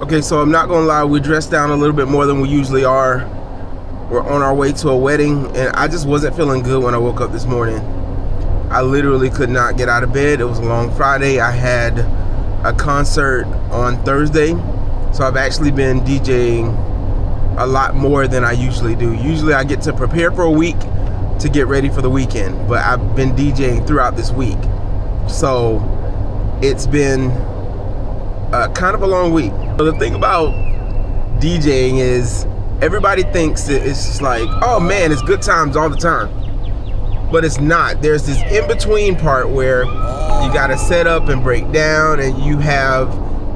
Okay, so I'm not gonna lie, we dressed down a little bit more than we usually are. We're on our way to a wedding, and I just wasn't feeling good when I woke up this morning. I literally could not get out of bed. It was a long Friday. I had a concert on Thursday, so I've actually been DJing a lot more than I usually do. Usually I get to prepare for a week to get ready for the weekend, but I've been DJing throughout this week. So it's been kind of a long week. So the thing about DJing is everybody thinks that it's just like, oh man, it's good times all the time. But it's not. There's this in-between part where you gotta set up and break down, and you have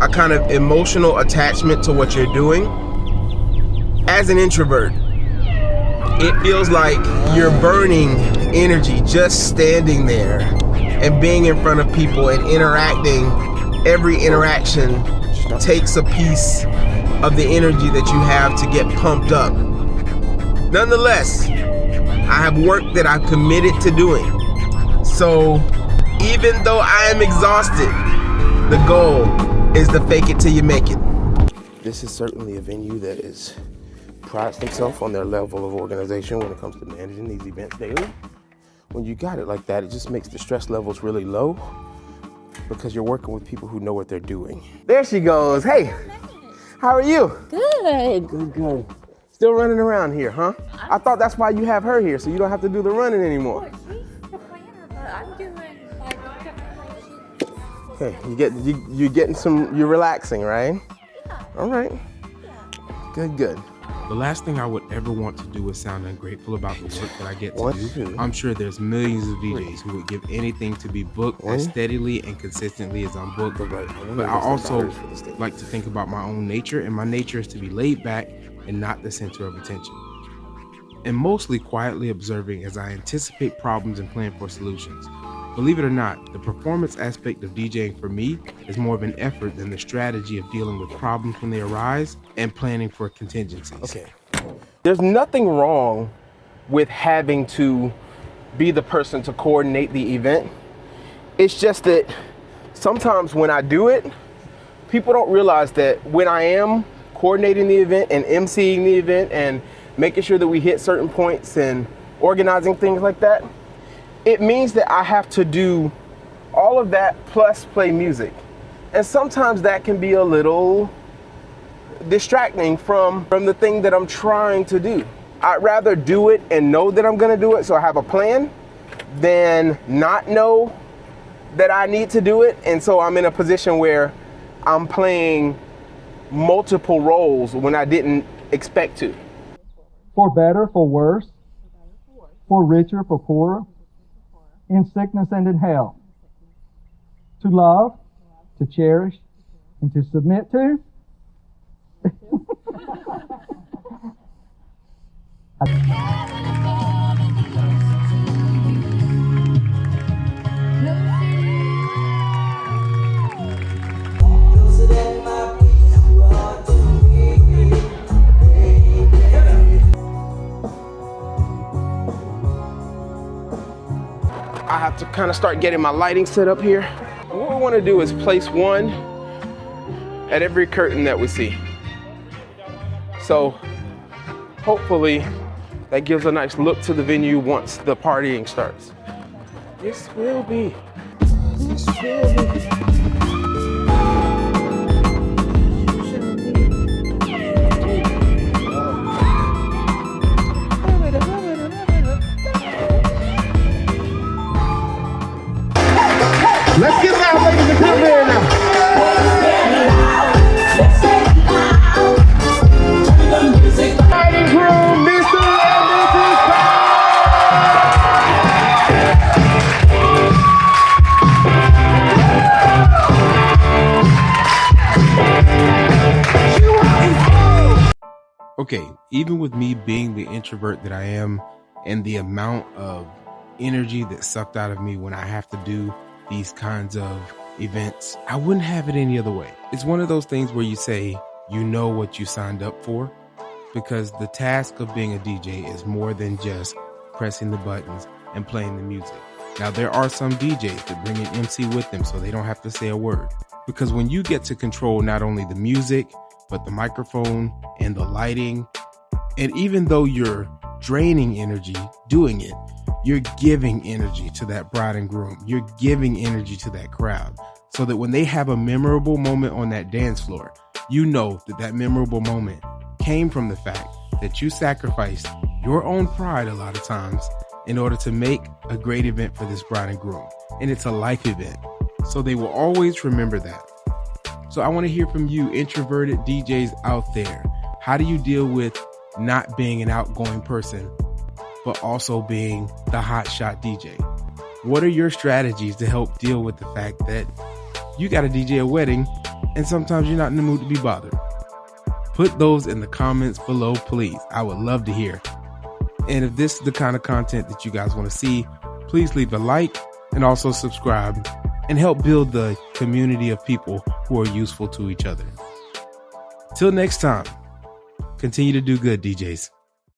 a kind of emotional attachment to what you're doing. As an introvert, it feels like you're burning energy just standing there and being in front of people and interacting. Every interaction takes a piece of the energy that you have to get pumped up. Nonetheless, I have work that I've committed to doing. So even though I am exhausted, the goal is to fake it till you make it. This is certainly a venue that prides themselves on their level of organization when it comes to managing these events daily. When you got it like that, it just makes the stress levels really low because you're working with people who know what they're doing. There she goes. Hey, how are you? Good. Good. Still running around here, huh? I thought that's why you have her here, so you don't have to do the running anymore. She's the planner, but I'm doing like Okay, you're getting some, you're relaxing, right? Yeah. All right. Yeah. Good. The last thing I would ever want to do is sound ungrateful about the work that I get to One, do. two, I'm sure there's millions of DJs who would give anything to be booked as steadily and consistently as I'm booked. But I also like to think about my own nature, and my nature is to be laid back and not the center of attention. And mostly quietly observing as I anticipate problems and plan for solutions. Believe it or not, the performance aspect of DJing for me is more of an effort than the strategy of dealing with problems when they arise and planning for contingencies. Okay. There's nothing wrong with having to be the person to coordinate the event. It's just that sometimes when I do it, people don't realize that when I am coordinating the event and emceeing the event and making sure that we hit certain points and organizing things like that, it means that I have to do all of that plus play music. And sometimes that can be a little distracting from the thing that I'm trying to do. I'd rather do it and know that I'm gonna do it, so I have a plan, than not know that I need to do it. And so I'm in a position where I'm playing multiple roles when I didn't expect to. For better, for worse, for richer, for poorer, in sickness and in health, to love, to cherish, and to submit to. I have to kind of start getting my lighting set up here. What we want to do is place one at every curtain that we see. So hopefully that gives a nice look to the venue once the partying starts. This will be. Let's get loud, ladies and gentlemen, now. Lighting crew, Mr. and Mrs. Okay, even with me being the introvert that I am and the amount of energy that's sucked out of me when I have to do these kinds of events, I wouldn't have it any other way. It's one of those things where you say, you know what you signed up for, because the task of being a DJ is more than just pressing the buttons and playing the music. Now, there are some DJs that bring an MC with them so they don't have to say a word. Because when you get to control not only the music, but the microphone and the lighting. And even though you're draining energy doing it, you're giving energy to that bride and groom. You're giving energy to that crowd so that when they have a memorable moment on that dance floor, you know that that memorable moment came from the fact that you sacrificed your own pride a lot of times in order to make a great event for this bride and groom. And it's a life event. So they will always remember that. So I want to hear from you, introverted DJs out there. How do you deal with not being an outgoing person, but also being the hotshot DJ? What are your strategies to help deal with the fact that you got to DJ a wedding and sometimes you're not in the mood to be bothered? Put those in the comments below, please. I would love to hear. And if this is the kind of content that you guys want to see, please leave a like and also subscribe and help build the community of people who are useful to each other. Till next time, continue to do good, DJs.